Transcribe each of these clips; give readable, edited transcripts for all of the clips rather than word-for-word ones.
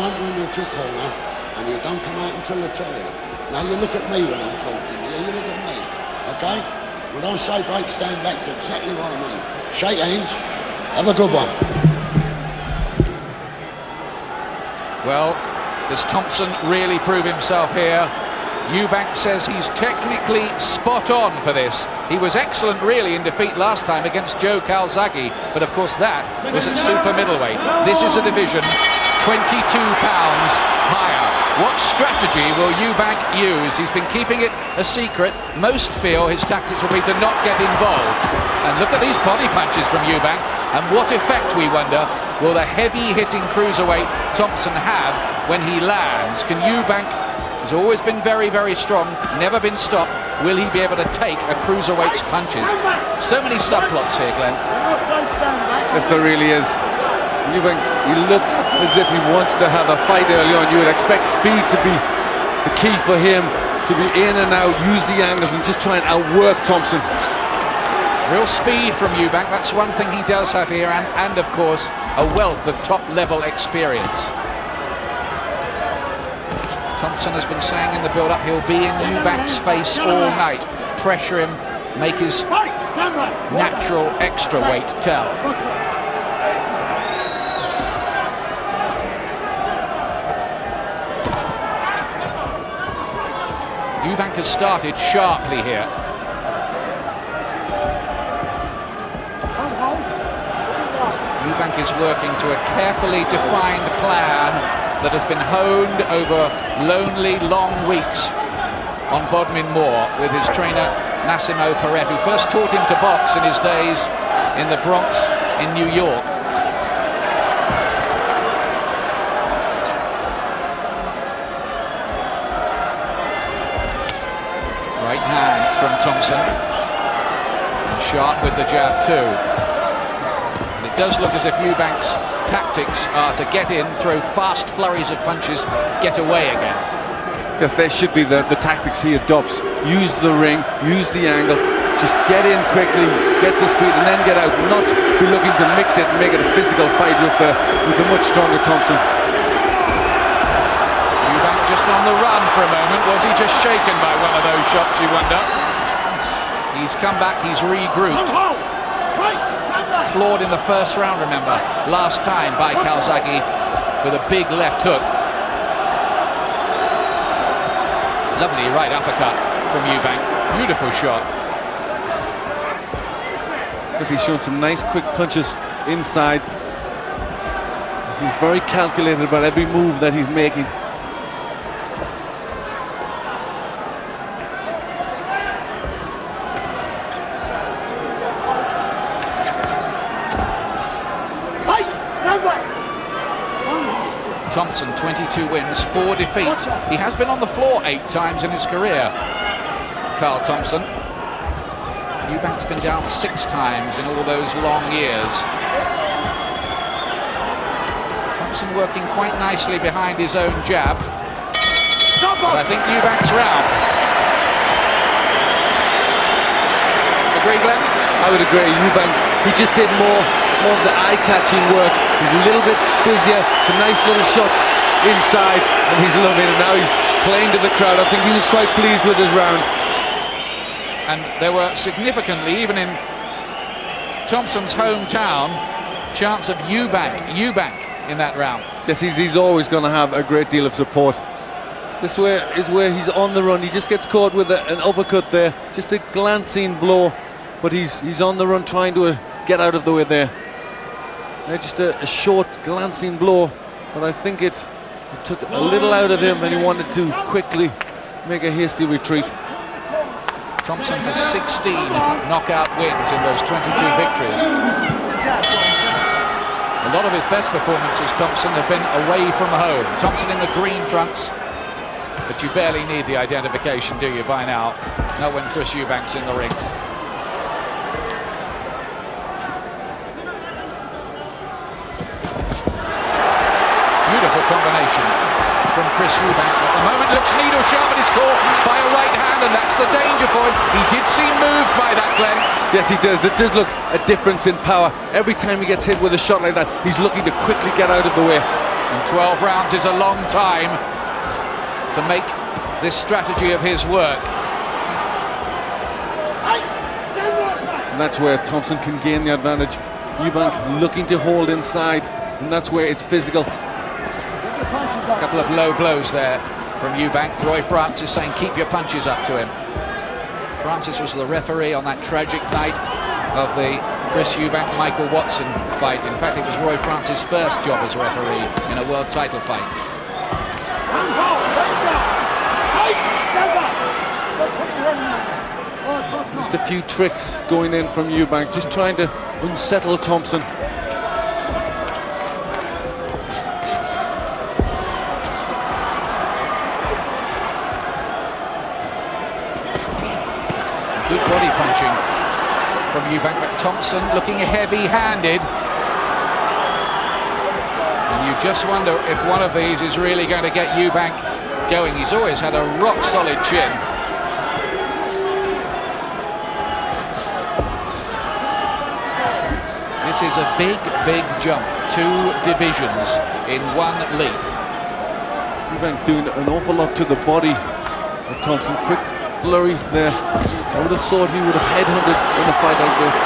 under a neutral corner and you don't come out until I tell you. Now you look at me when I'm talking to you, you look at me, okay? When I say break, stand back, that's exactly what I mean. Shake hands, have a good one. Well, does Thompson really prove himself here? Eubank says he's technically spot on for this. He was excellent really in defeat last time against Joe Calzaghe, but of course that was at super middleweight. This is a division 22 pounds higher. What strategy will Eubank use? He's been keeping it a secret. Most feel his tactics will be to not get involved. And look at these body punches from Eubank, and what effect, we wonder, will the heavy-hitting cruiserweight Thompson have when he lands? Can Eubank, who's always been very, very strong, never been stopped, will he be able to take a cruiserweight's punches? So many subplots here, Glenn. Yes, there really is. Eubank, he looks as if he wants to have a fight early on. You would expect speed to be the key for him, to be in and out, use the angles and just try and outwork Thompson. Real speed from Eubank, that's one thing he does have here, and of course a wealth of top-level experience. Thompson has been saying in the build-up he'll be in Eubank's face all night, pressure him, make his natural extra weight tell. Eubank has started sharply here. Eubank is working to a carefully defined plan that has been honed over lonely, long weeks on Bodmin Moor with his trainer Massimo Perret, who first taught him to box in his days in the Bronx in New York. Right hand from Thompson, and sharp with the jab too. And it does look as if Eubank's tactics are to get in, throw fast flurries of punches, get away again. Yes, there should be the tactics he adopts. Use the ring, use the angle, just get in quickly, get the speed and then get out, not be looking to mix it and make it a physical fight with the much stronger Thompson. Just on the run for a moment. Was he just shaken by one of those shots, you wonder? He's come back, he's regrouped. Floored in the first round, remember, last time by Calzaghe with a big left hook. Lovely right uppercut from Eubank. Beautiful shot. Because he's shown some nice quick punches inside. He's very calculated about every move that he's making. Thompson, 22 wins, 4 defeats. He has been on the floor 8 times in his career, Carl Thompson. Eubank's been down 6 times in all those long years. Thompson working quite nicely behind his own jab. But I think Eubank's round. Agree, Glenn? I would agree. Eubank, he just did more of the eye-catching work. He's a little bit busier, some nice little shots inside, and he's loving it. Now he's playing to the crowd. I think he was quite pleased with his round. And there were significantly, even in Thompson's hometown, chants of Eubank in that round. Yes, he's always going to have a great deal of support. This is where he's on the run. He just gets caught with an uppercut there, just a glancing blow, but he's on the run trying to get out of the way there. Just a short glancing blow, but I think it took a little out of him and he wanted to quickly make a hasty retreat. Thompson has 16 knockout wins in those 22 victories. A lot of his best performances, Thompson, have been away from home. Thompson in the green trunks, but you barely need the identification, do you, by now? Not when Chris Eubank's in the ring. Beautiful combination from Chris Eubank. At the moment looks needle sharp, and is caught by a right hand, and that's the danger for him. He did seem moved by that, Glenn. Yes, he does. There does look a difference in power. Every time he gets hit with a shot like that, he's looking to quickly get out of the way. And 12 rounds is a long time to make this strategy of his work. And that's where Thompson can gain the advantage. Eubank looking to hold inside, and that's where it's physical. A couple of low blows there from Eubank. Roy Francis saying keep your punches up to him. Francis was the referee on that tragic night of the Chris Eubank-Michael Watson fight. In fact, it was Roy Francis' first job as referee in a world title fight. Just a few tricks going in from Eubank, just trying to unsettle Thompson. Good body punching from Eubank, but Thompson looking heavy-handed. And you just wonder if one of these is really going to get Eubank going. He's always had a rock-solid chin. This is a big, big jump. 2 divisions in 1 leap. Eubank doing an awful lot to the body of Thompson. Quick flurries there. I would have thought he would have headhunted in a fight like this.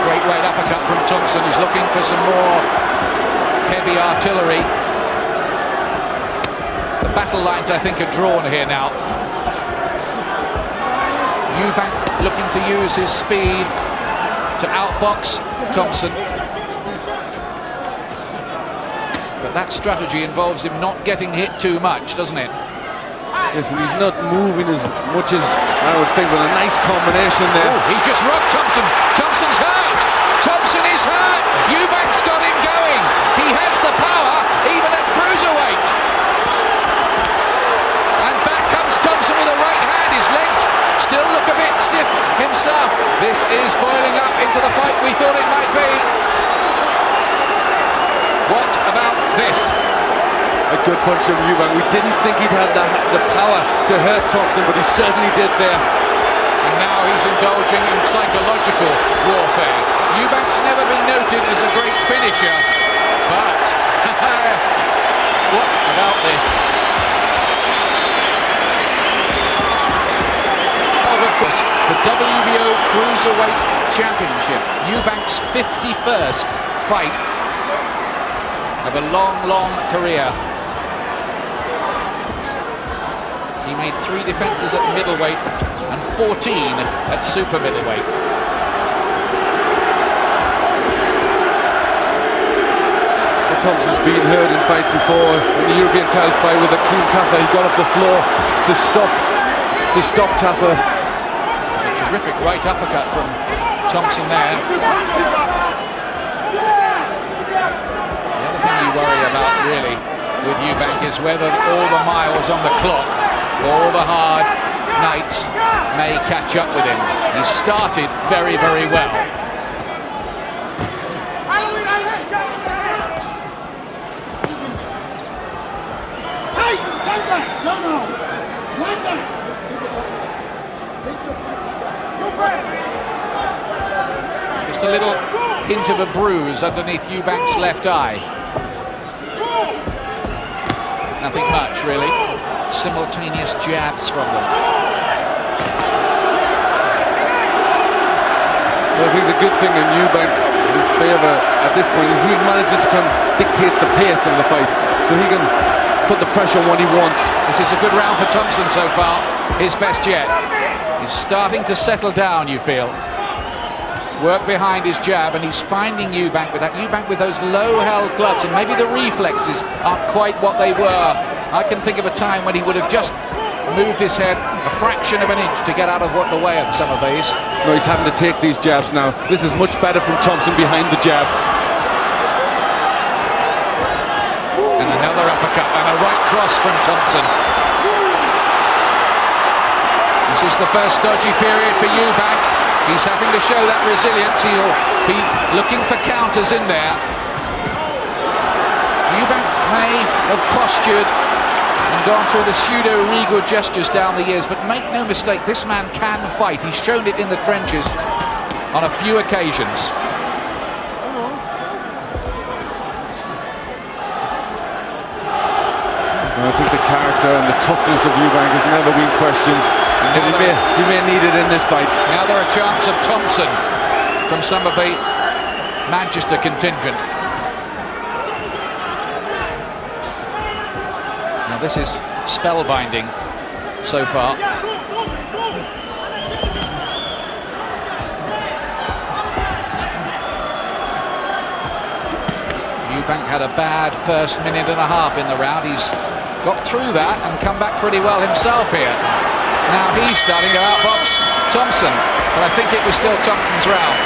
Great right uppercut from Thompson. He's looking for some more heavy artillery. The battle lines, I think, are drawn here now. Eubank looking to use his speed to outbox Thompson. But that strategy involves him not getting hit too much, doesn't it? Yes, and he's not moving as much as I would think, but a nice combination there. Oh, he just rocked Thompson. Thompson's hurt. Thompson is hurt. Eubank's got him going. He has the power, even at cruiserweight. And back comes Thompson with a right hand. His legs still look a bit stiff himself. This is boiling up into the fight we thought it might be. What about this? A good punch from Eubank. We didn't think he'd have the power to hurt Thompson, but he certainly did there. And now he's indulging in psychological warfare. Eubank's never been noted as a great finisher, but what about this? Of course, the WBO Cruiserweight Championship, Eubank's 51st fight of a long, long career. He made 3 defences at middleweight and 14 at super middleweight. Well, Thompson's been hurt in fights before. In the European title fight with a clean Taffer, he got off the floor to stop Taffer. A terrific right uppercut from Thompson there. The other thing you worry about really with Eubank is whether all the miles on the clock, all the hard nights may catch up with him. He started very, very well. Just a little hint of a bruise underneath Eubank's left eye. Nothing much, really. Simultaneous jabs from them. Well, I think the good thing in Eubank, in his favour at this point, is he's managing to come dictate the pace of the fight, so he can put the pressure on what he wants. This is a good round for Thompson so far, his best yet. He's starting to settle down, you feel. Work behind his jab, and he's finding Eubank with that. Eubank with those low-held gloves, and maybe the reflexes aren't quite what they were. I can think of a time when he would have just moved his head a fraction of an inch to get out of the way of some of these. No, he's having to take these jabs now. This is much better from Thompson behind the jab. And another uppercut and a right cross from Thompson. This is the first dodgy period for Eubank. He's having to show that resilience. He'll be looking for counters in there. Eubank may have postured and gone through the pseudo-regal gestures down the years, but make no mistake, this man can fight. He's shown it in the trenches on a few occasions. I think the character and the toughness of Eubank has never been questioned. He may need it in this fight. Now there are chants of Thompson from some of the Manchester contingent. Now this is spellbinding so far. Eubank had a bad first minute and a half in the round. He's got through that and come back pretty well himself here. Now he's starting to outbox Thompson, but I think it was still Thompson's round.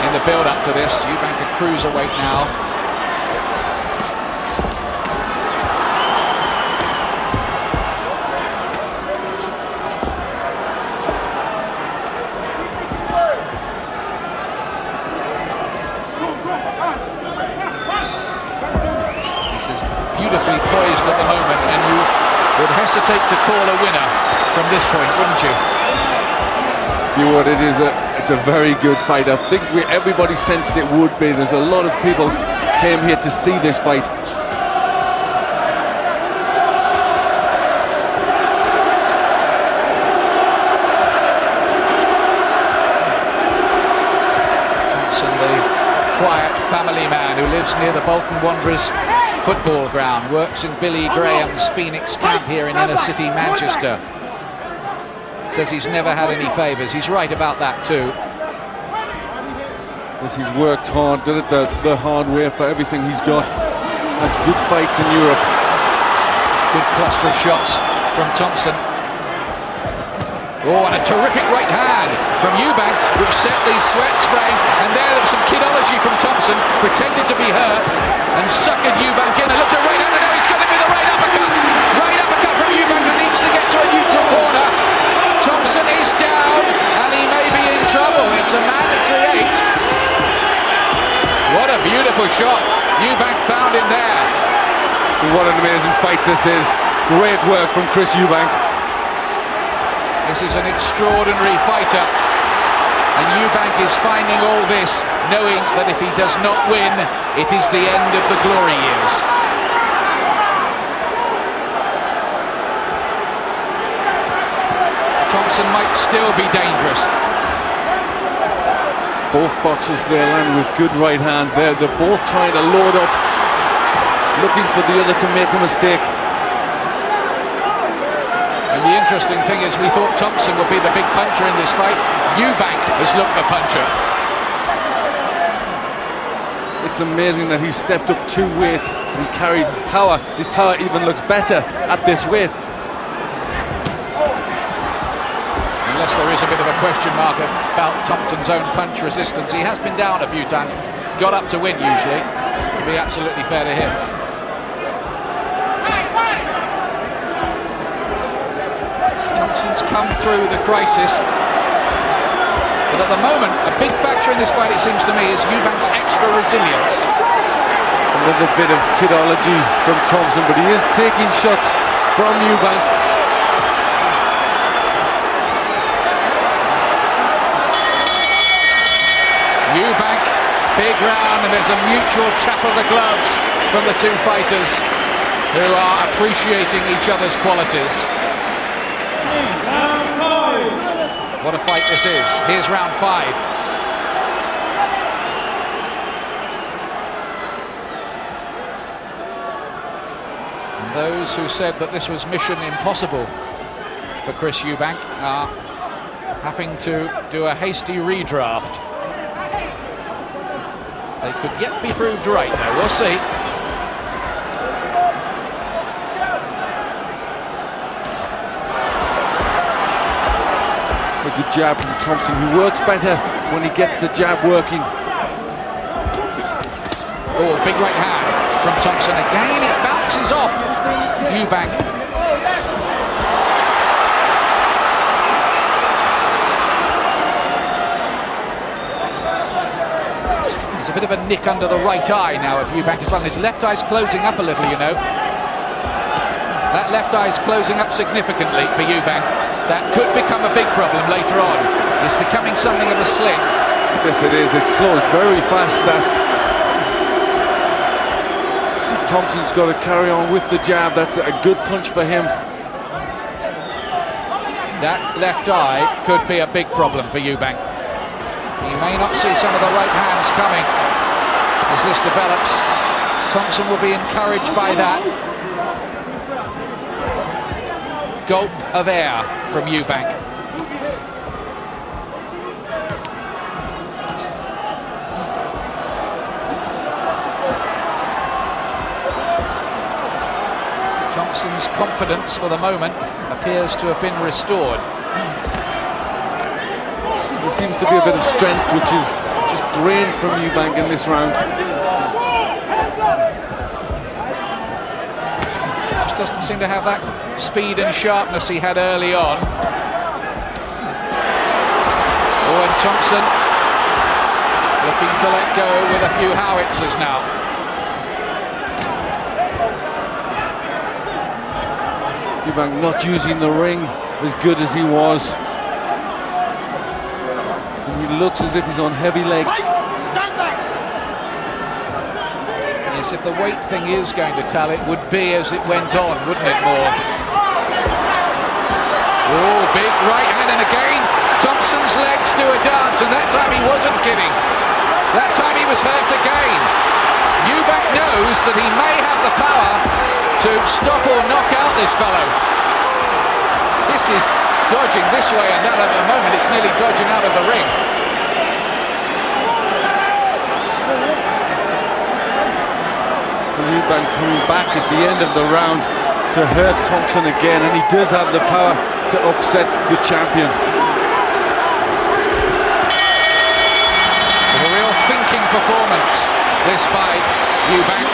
In the build-up to this, Eubank a cruiserweight now. Beautifully poised at the moment, and you would hesitate to call a winner from this point, wouldn't you? You would. It's a very good fight. I think everybody sensed it would be. There's a lot of people came here to see this fight. Thompson, the quiet family man who lives near the Bolton Wanderers football ground, works in Billy Graham's Phoenix camp here in inner city Manchester. Says he's never had any favours. He's right about that too. Yes, he's worked hard, did it the hard way for everything he's got. Had good fights in Europe. Good cluster of shots from Thompson. Oh, and a terrific right hand from Eubank, which set the sweat spraying. And there was some kidology from Thompson, pretended to be hurt, and suckered Eubank in. And looked at right hand, and now he's going to be the right uppercut. Right uppercut from Eubank, who needs to get to a neutral corner. Thompson is down, and he may be in trouble. It's a mandatory 8. What a beautiful shot Eubank found in there. What an amazing fight this is. Great work from Chris Eubank. This is an extraordinary fighter, and Eubank is finding all this, knowing that if he does not win, it is the end of the glory years. Thompson might still be dangerous. Both boxers there land with good right hands. They're both trying to load up, looking for the other to make a mistake. And the interesting thing is, we thought Thompson would be the big puncher in this fight. Eubank has looked the puncher. It's amazing that he's stepped up 2 weights and carried power. His power even looks better at this weight. Unless there is a bit of a question mark about Thompson's own punch resistance. He has been down a few times, got up to win usually, to be absolutely fair to him. Thompson's come through the crisis, but at the moment a big factor in this fight, it seems to me, is Eubank's extra resilience. A little bit of kidology from Thompson, but he is taking shots from Eubank. Eubank, big round, and there's a mutual tap of the gloves from the two fighters who are appreciating each other's qualities. What a fight this is. Here's round 5. And those who said that this was mission impossible for Chris Eubank are having to do a hasty redraft. They could yet be proved right, though. We'll see. A good jab from Thompson. He works better when he gets the jab working. Oh, big right hand from Thompson. Again, it bounces off Eubank. There's a bit of a nick under the right eye now of Eubank as well. His left eye's closing up a little, you know. That left eye's closing up significantly for Eubank. That could become a big problem later on. It's becoming something of a slit. Yes, it is. It's closed very fast. That Thompson's got to carry on with the jab. That's a good punch for him. That left eye could be a big problem for Eubank. You may not see some of the right hands coming as this develops. Thompson will be encouraged by that. Gulp of air from Eubank. Thompson's confidence for the moment appears to have been restored. There seems to be a bit of strength which is just drained from Eubank in this round. Just doesn't seem to have that speed and sharpness he had early on. Oh, and Thompson looking to let go with a few howitzers now. Eubank not using the ring as good as he was. And he looks as if he's on heavy legs. Yes, if the weight thing is going to tell, it would be as it went on, wouldn't it, more? Oh, big right hand, and again, Thompson's legs do a dance, and that time he wasn't kidding. That time he was hurt again. Eubank knows that he may have the power to stop or knock out this fellow. This is dodging this way and that. At the moment, it's nearly dodging out of the ring. Eubank coming back at the end of the round to hurt Thompson again, and he does have the power to upset the champion. A real thinking performance, this by Eubank.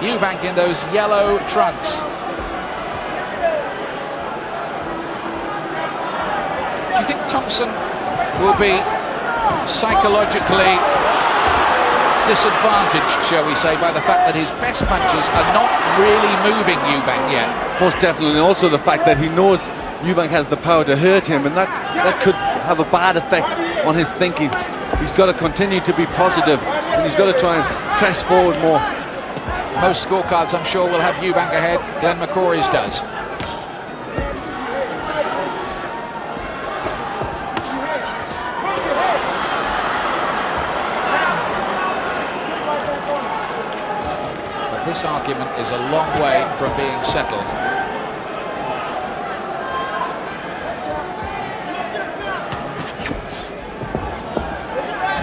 Eubank in those yellow trunks. Do you think Thompson will be psychologically disadvantaged, shall we say, by the fact that his best punches are not really moving Eubank yet? Most definitely, and also the fact that he knows Eubank has the power to hurt him, and that could have a bad effect on his thinking. He's got to continue to be positive, and he's got to try and press forward more. Most scorecards, I'm sure, will have Eubank ahead. Glenn McCrory's does. But this argument is a long way from being settled.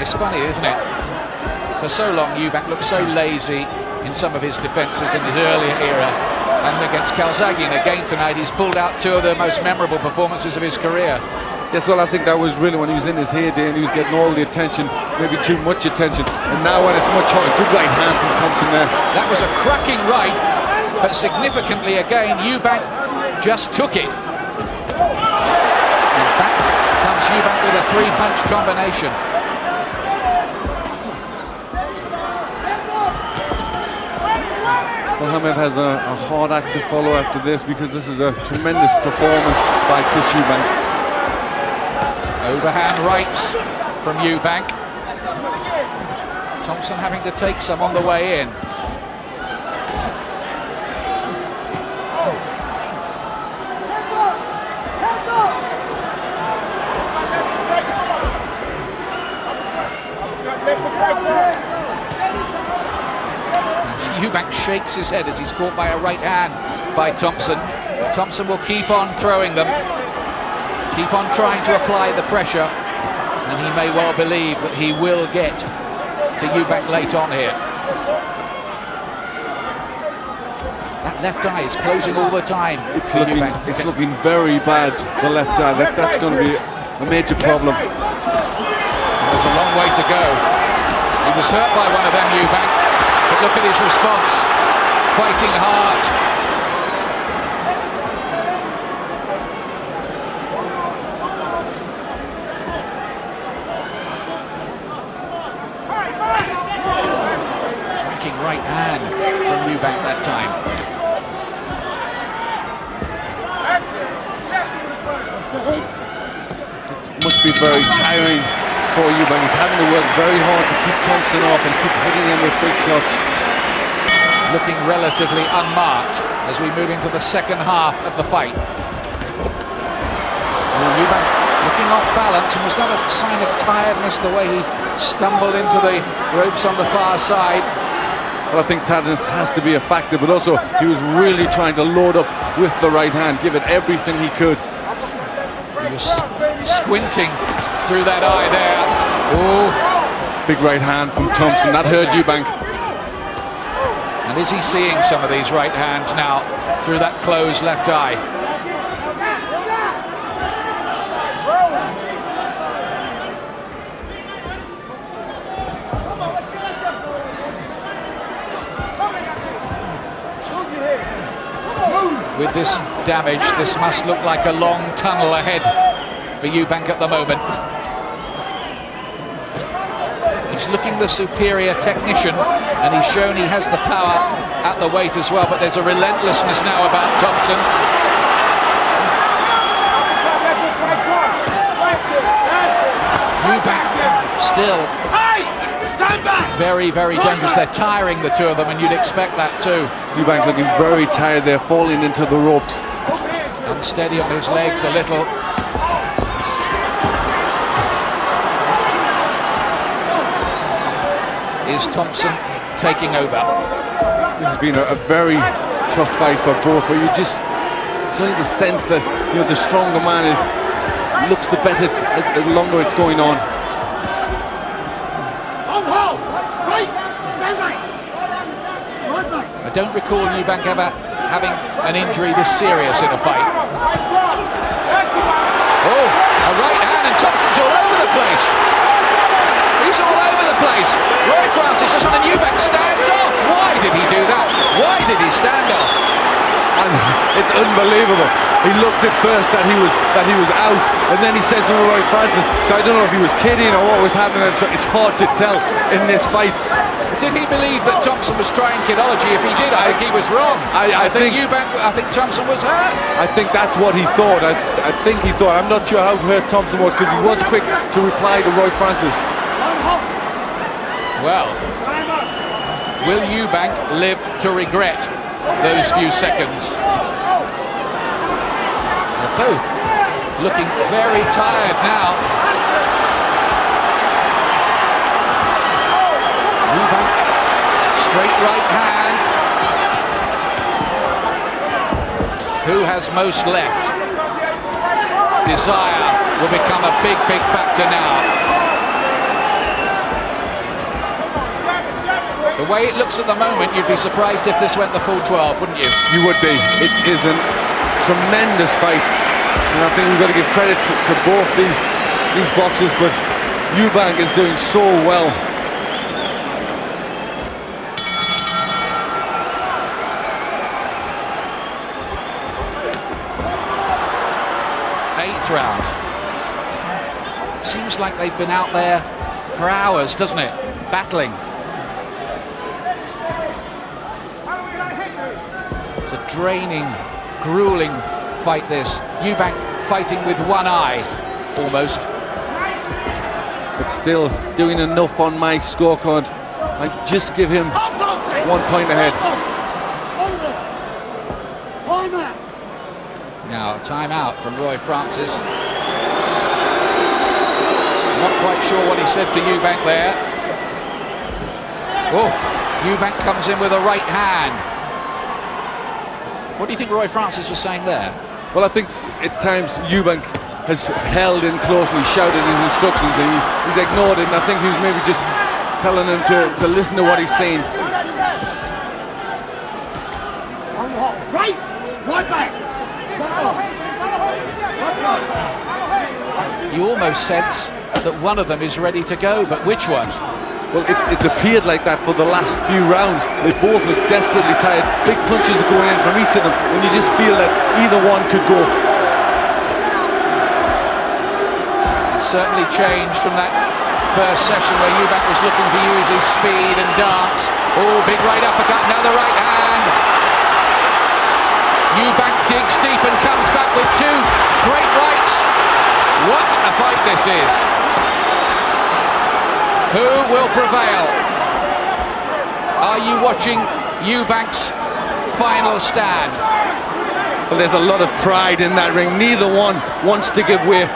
It's funny, isn't it? For so long, Eubank looked so lazy in some of his defences in his earlier era, and against Calzaghe again tonight he's pulled out two of the most memorable performances of his career. Yes, well, I think that was really when he was in his heyday and he was getting all the attention, maybe too much attention, and now when it's much harder, good right hand from Thompson there. That was a cracking right, but significantly again Eubank just took it. And back comes Eubank with a three-punch combination. Mohamed has a hard act to follow after this, because this is a tremendous performance by Chris Eubank. Overhand rights from Eubank. Thompson having to take some on the way in. Eubank shakes his head as he's caught by a right hand by Thompson. Thompson will keep on throwing them, keep on trying to apply the pressure, and he may well believe that he will get to Eubank late on here. That left eye is closing all the time. It's looking very bad, the left eye. That's going to be a major problem. There's a long way to go. He was hurt by one of them, Eubank. But look at his response, fighting hard. cracking right hand from Eubank that time. It must be very tiring for Eubank. He's having to work very hard to keep Thompson off and keep hitting him with big shots. Looking relatively unmarked as we move into the second half of the fight. Eubank looking off balance, and was that a sign of tiredness, the way he stumbled into the ropes on the far side? Well, I think tiredness has to be a factor, but also he was really trying to load up with the right hand, give it everything he could. He was squinting through that eye there. Oh, big right hand from Thompson, that hurt Eubank. And is he seeing some of these right hands now through that closed left eye? With this damage, this must look like a long tunnel ahead for Eubank at the moment. He's looking the superior technician, and he's shown he has the power at the weight as well, but there's a relentlessness now about Thompson. Eubank still very, very dangerous. They're tiring, the two of them, and you'd expect that too. Eubank looking very tired there, falling into the ropes. Unsteady on his legs a little. Is Thompson taking over? This has been a very tough fight for both, but you just suddenly the sense that, you know, the stronger man looks the better the longer it's going on. I don't recall Eubank ever having an injury this serious in a fight. Oh, a right hand, and Thompson's all over the place. He's all over the place. Roy Francis just on, and Eubank stands off. Why did he do that? Why did he stand off? And it's unbelievable. He looked at first that he was out, and then he says to Roy Francis. So I don't know if he was kidding or what was happening. So it's hard to tell in this fight. Did he believe that Thompson was trying kidology? If he did, I think he was wrong. I think Thompson was hurt. I think that's what he thought. I think he thought. I'm not sure how hurt Thompson was, because he was quick to reply to Roy Francis. Well, will Eubank live to regret those few seconds? They're both looking very tired now. Eubank, straight right hand. Who has most left? Desire will become a big, big factor now. The way it looks at the moment, you'd be surprised if this went the full 12, wouldn't you? You would be. It is a tremendous fight, and I think we've got to give credit to both these boxers, but Eubank is doing so well. Eighth round. Seems like they've been out there for hours, doesn't it? Battling. It's a draining, grueling fight, this. Eubank fighting with one eye, almost. But still doing enough on my scorecard. I just give him 1 point ahead. Now, a timeout from Roy Francis. Not quite sure what he said to Eubank there. Oh, Eubank comes in with a right hand. What do you think Roy Francis was saying there? Well, I think at times Eubank has held in close and he shouted his instructions, and he's ignored it, and I think he was maybe just telling him to listen to what he's saying. Right back. You almost sense that one of them is ready to go, but which one? Well, it's appeared like that for the last few rounds. They both look desperately tired. Big punches are going in from each of them, and you just feel that either one could go. It's certainly changed from that first session where Eubank was looking to use his speed and dance. Oh, big right uppercut, now the right hand. Eubank digs deep and comes back with two great rights. What a fight this is. Who will prevail? Are you watching Eubank's final stand? Well, there's a lot of pride in that ring. Neither one wants to give way.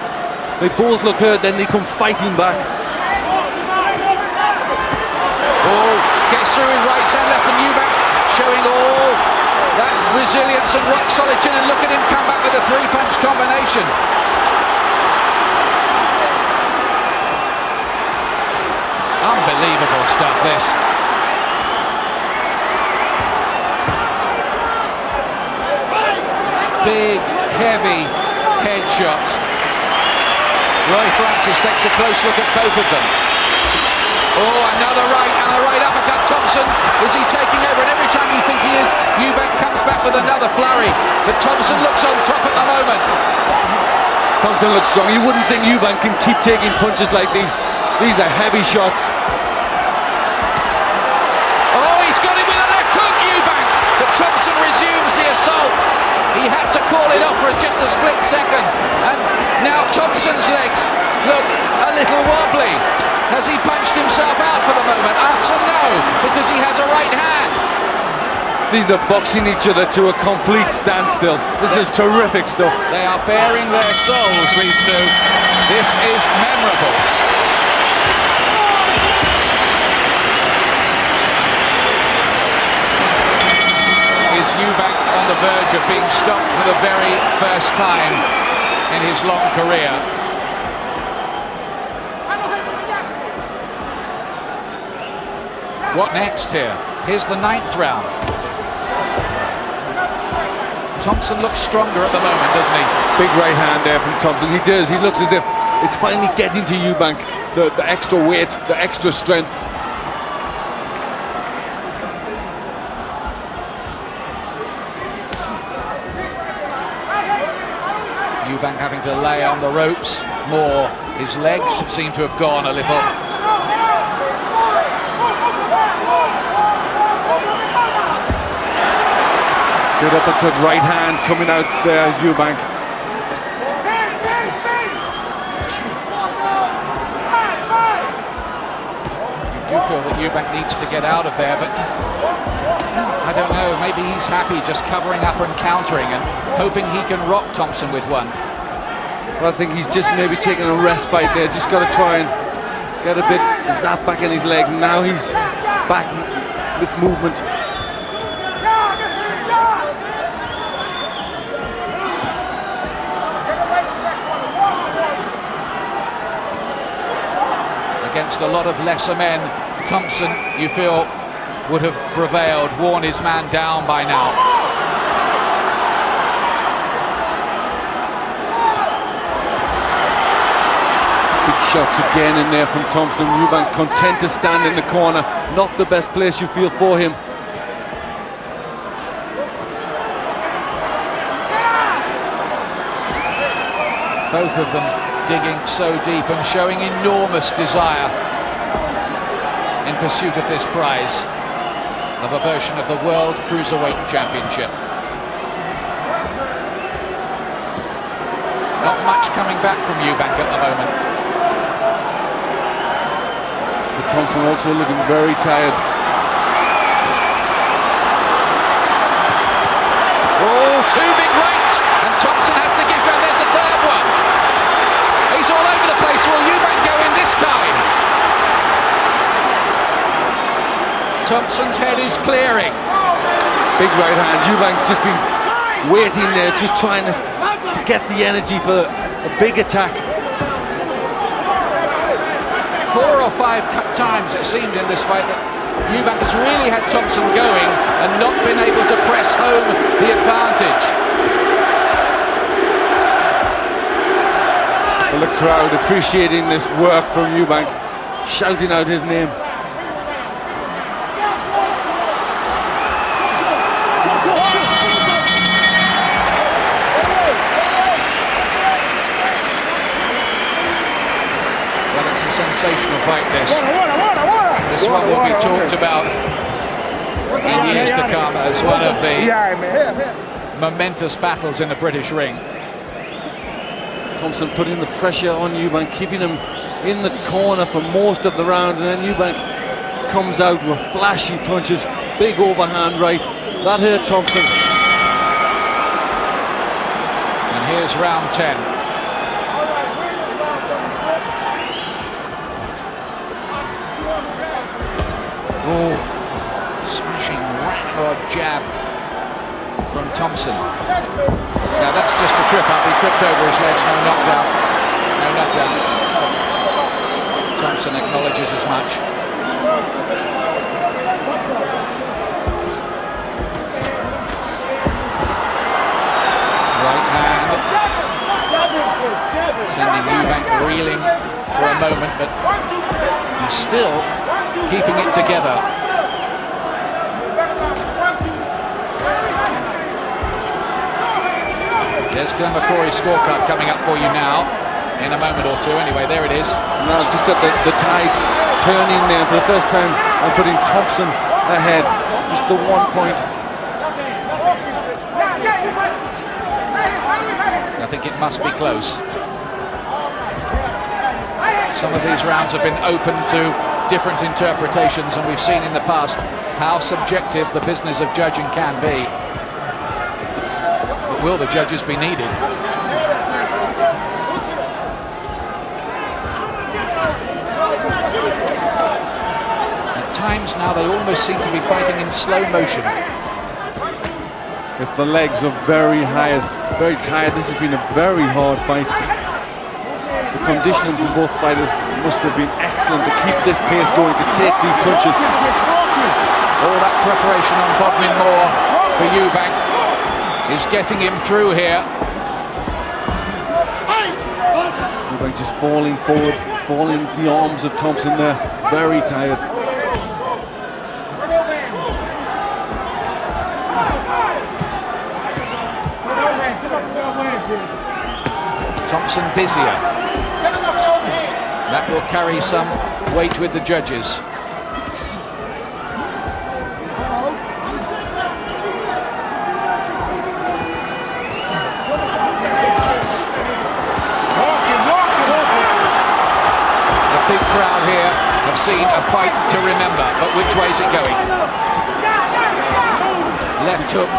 They both look hurt, then they come fighting back. Oh, gets through with right hand, left, and Eubank showing all that resilience and rock solid chin, and look at him come back with a three-punch combination. Unbelievable stuff, this. Big, heavy headshots. Roy Francis takes a close look at both of them. Oh, another right, and a right uppercut. Thompson, is he taking over? And every time you think he is, Eubank comes back with another flurry. But Thompson looks on top at the moment. Thompson looks strong. You wouldn't think Eubank can keep taking punches like these. These are heavy shots. Oh, he's got him with a left hook, Eubank. But Thompson resumes the assault. He had to call it off for just a split second. And now Thompson's legs look a little wobbly. Has he punched himself out for the moment? Answer no, because he has a right hand. These are boxing each other to a complete standstill. This is terrific stuff. They are bearing their souls, these two. This is memorable. Is Eubank on the verge of being stopped for the very first time in his long career? What next here? Here's the 9th round. Thompson looks stronger at the moment, doesn't he? Big right hand there from Thompson. He does. He looks as if it's finally getting to Eubank. The extra weight, the extra strength. Eubank having to lay on the ropes more. His legs seem to have gone a little. Good uppercut right hand coming out there, Eubank. You do feel that Eubank needs to get out of there, but I don't know, maybe he's happy just covering up and countering and hoping he can rock Thompson with one. Well, I think he's just maybe taking a respite there, just got to try and get a bit zap back in his legs, and now he's back with movement. Against a lot of lesser men, Thompson, you feel, would have prevailed, worn his man down by now. Big shots again in there from Thompson. Eubank content to stand in the corner, not the best place you feel for him. Both of them digging so deep and showing enormous desire in pursuit of this prize of a version of the World Cruiserweight Championship. Not much coming back from Eubank at the moment. But Thompson also looking very tired. Oh, two big rights, and Thompson has to give ground. There's a third one. He's all over the place. Will Eubank go in this time? Thompson's head is clearing. Big right hand. Eubank's just been waiting there, just trying to get the energy for a big attack. 4 or 5 times it seemed in this fight that Eubank has really had Thompson going and not been able to press home the advantage. Well, the crowd appreciating this work from Eubank, shouting out his name. Well, it's a sensational fight, this. This one will be talked about in years to come as one of the momentous battles in the British ring. Thompson putting the pressure on Eubank, keeping him in the corner for most of the round, and then Eubank comes out with flashy punches, big overhand right. That hurt Thompson. And here's round 10. Oh, smashing ramrod jab from Thompson. Now that's just a trip up. He tripped over his legs. No knockdown. No knockdown. Thompson acknowledges as much. Right hand. Sending Eubank reeling for a moment, but he's still keeping it together. There's Glenn McCrory's scorecard coming up for you now, in a moment or two. Anyway, there it is. Now I've just got the tide turning there. For the first time, I'm putting Thompson ahead. Just the 1 point. I think it must be close. Some of these rounds have been open to different interpretations, and we've seen in the past how subjective the business of judging can be. But will the judges be needed? At times now they almost seem to be fighting in slow motion. Yes, the legs are very tired. This has been a very hard fight. The conditioning from both fighters must have been excellent to keep this pace going, to take these punches. All that preparation on Bodmin Moore for Eubank is getting him through here. Eubank just falling forward, falling in the arms of Thompson there. Very tired. Thompson busier. That will carry some weight with the judges. The big crowd here have seen a fight to remember, but which way is it going? Left hook,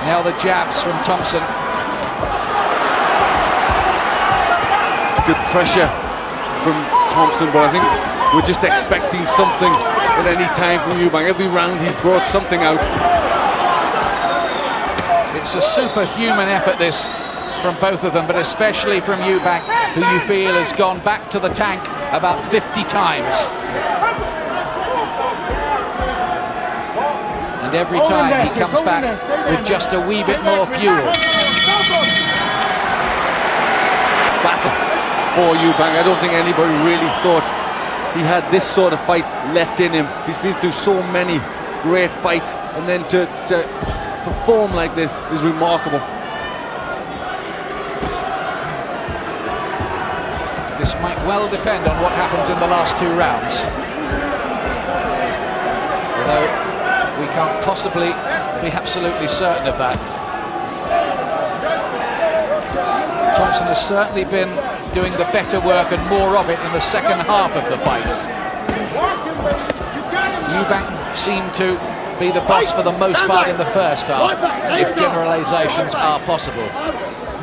now the jabs from Thompson. Good pressure from Thompson, but I think we're just expecting something at any time from Eubank. Every round he's brought something out. It's a superhuman effort, this, from both of them, but especially from Eubank, who you feel has gone back to the tank about 50 times. And every time he comes back with just a wee bit more fuel. Battle for Eubank. I don't think anybody really thought he had this sort of fight left in him. He's been through so many great fights, and then to perform like this is remarkable. This might well depend on what happens in the last two rounds. Although we can't possibly be absolutely certain of that. Thompson has certainly been doing the better work and more of it in the second half of the fight. Eubank seemed to be the boss for the most part in the first half, if generalisations are possible.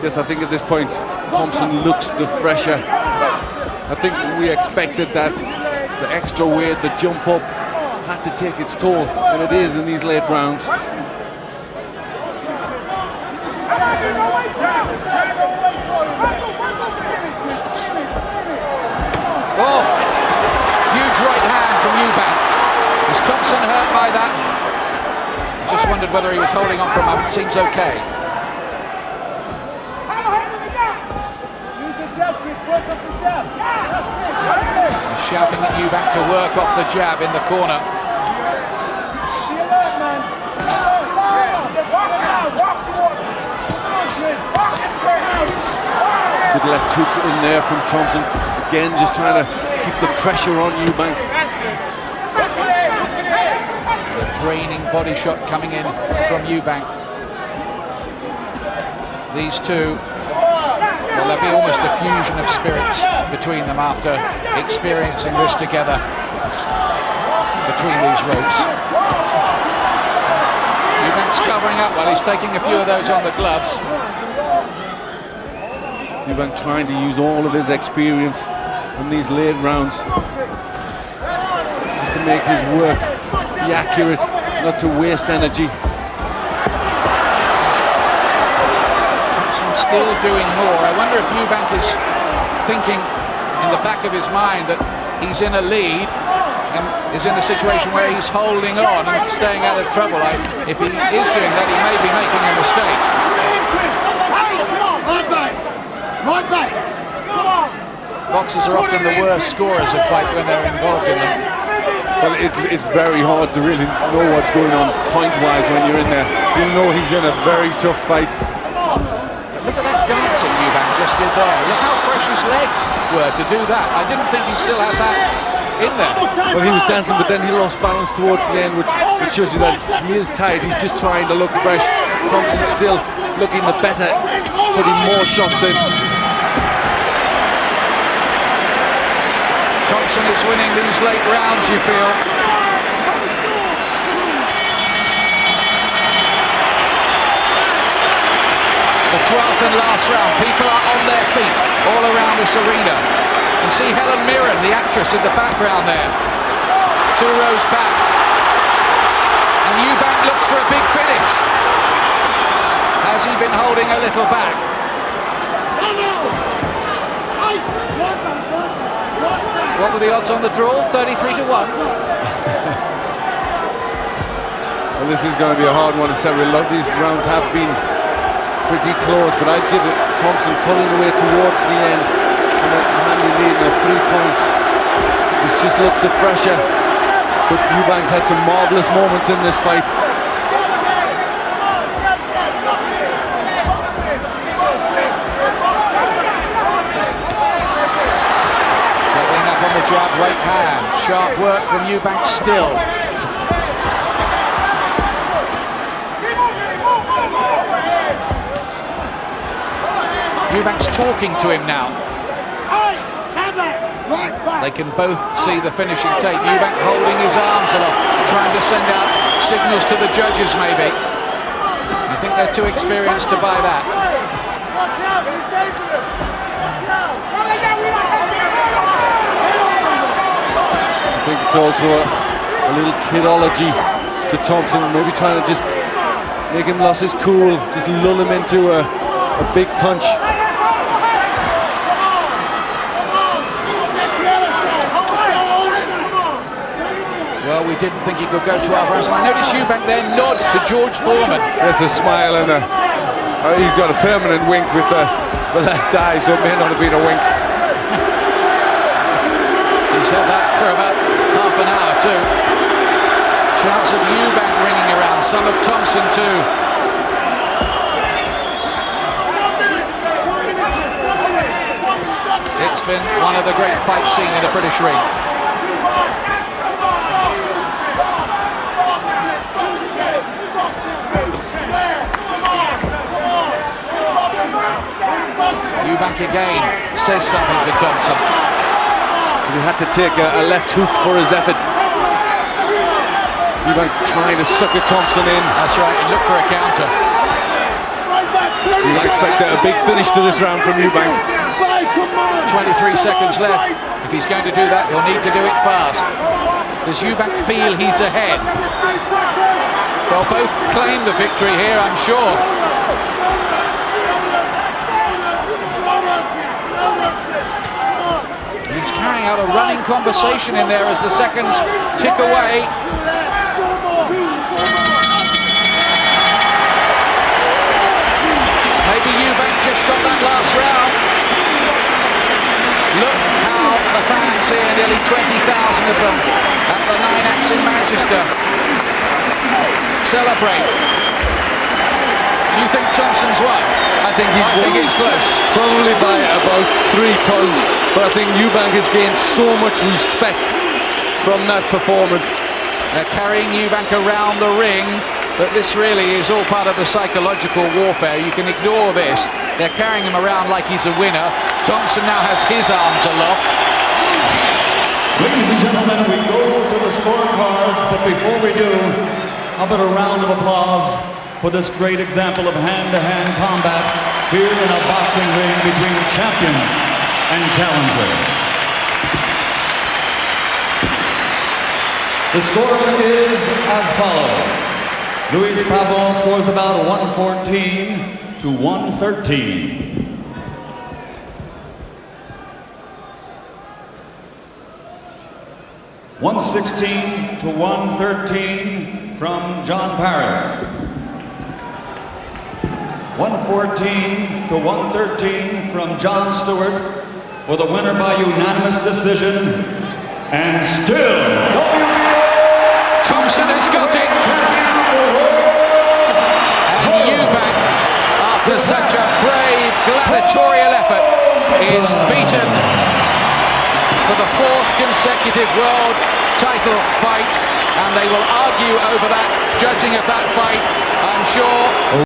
Yes, I think at this point Thompson looks the fresher. I think we expected that the extra weight, the jump up, had to take its toll, and it is in these late rounds. Oh, huge right hand from Eubank. Is Thompson hurt by that? I just wondered whether he was holding on for a moment. Seems okay. He's shouting at Eubank to work off the jab in the corner. Good left hook in there from Thompson. Again, just trying to keep the pressure on Eubank. The draining body shot coming in from Eubank. These two, well, there'll be almost a fusion of spirits between them after experiencing this together between these ropes. Eubank's covering up while he's taking a few of those on the gloves. Eubank trying to use all of his experience in these late rounds just to make his work be accurate, not to waste energy. Thompson's still doing more. I wonder if Eubank is thinking in the back of his mind that he's in a lead and is in a situation where he's holding on and staying out of trouble. If he is doing that, he may be making a mistake. Right back! Boxers are often the worst scorers of fight when they're involved in them. Well, it's very hard to really know what's going on point-wise when you're in there. You know he's in a very tough fight. Look at that dancing Eubank just did there. Look how fresh his legs were to do that. I didn't think he still had that in there. Well, he was dancing, but then he lost balance towards the end, which shows you that he is tired. He's just trying to look fresh. Thompson's still looking the better, putting more shots in. Thompson is winning these late rounds, you feel. The 12th and last round. People are on their feet all around this arena. You see Helen Mirren, the actress, in the background there. 2 rows back. And Eubank looks for a big finish. Has he been holding a little back? What were the odds on the draw? 33 to 1. Well, this is going to be a hard one to settle. A lot of these rounds have been pretty close, but I'd give it Thompson pulling away towards the end and a handy lead of 3 points. He's just looked the fresher, but Eubanks had some marvellous moments in this fight. Jab, right hand. Sharp work from Eubank still. Eubank's talking to him now. They can both see the finishing tape. Eubank holding his arms aloft, trying to send out signals to the judges maybe. I think they're too experienced to buy that. I think it's also a little kidology to Thompson, maybe trying to just make him lose his cool, just lull him into a big punch. Well, we didn't think he could go 12 rounds. I noticed Eubank there nod to George Foreman. There's a smile and he's got a permanent wink with the left eye, so it may not have been a wink. He's had that for about half an hour too. Chance of Eubank ringing around, some of Thompson too. It's been one of the great fights seen in the British ring. Eubank again says something to Thompson. He had to take a left hook for his effort. Eubank trying to sucker Thompson in. That's right, and look for a counter. You'd expect a big finish to this round from Eubank. 23 seconds left. If he's going to do that, he'll need to do it fast. Does Eubank feel he's ahead? They'll both claim the victory here, I'm sure. He's carrying out a running conversation in there as the seconds tick away. Maybe Eubank just got that last round. Look how the fans here, nearly 20,000 of them at the 9X in Manchester, celebrate. Do you think Thompson's won? I think it's close. Probably by about 3 points. but I think Eubank has gained so much respect from that performance. They're carrying Eubank around the ring, but this really is all part of the psychological warfare. You can ignore this. They're carrying him around like he's a winner. Thompson now has his arms aloft. Ladies and gentlemen, we go to the scorecards, but before we do, how about a round of applause for this great example of hand-to-hand combat here in a boxing ring between champion and challenger. The score is as follows. Luis Pavon scores the bout 114 to 113. $116 to $113 from John Paris. $114 to $113 from John Stewart for the winner by unanimous decision. And still, Thompson has got it. And Eubank, after such a brave gladiatorial effort, is beaten for the 4th consecutive world title fight, and they will argue over that, judging of that fight, I'm sure.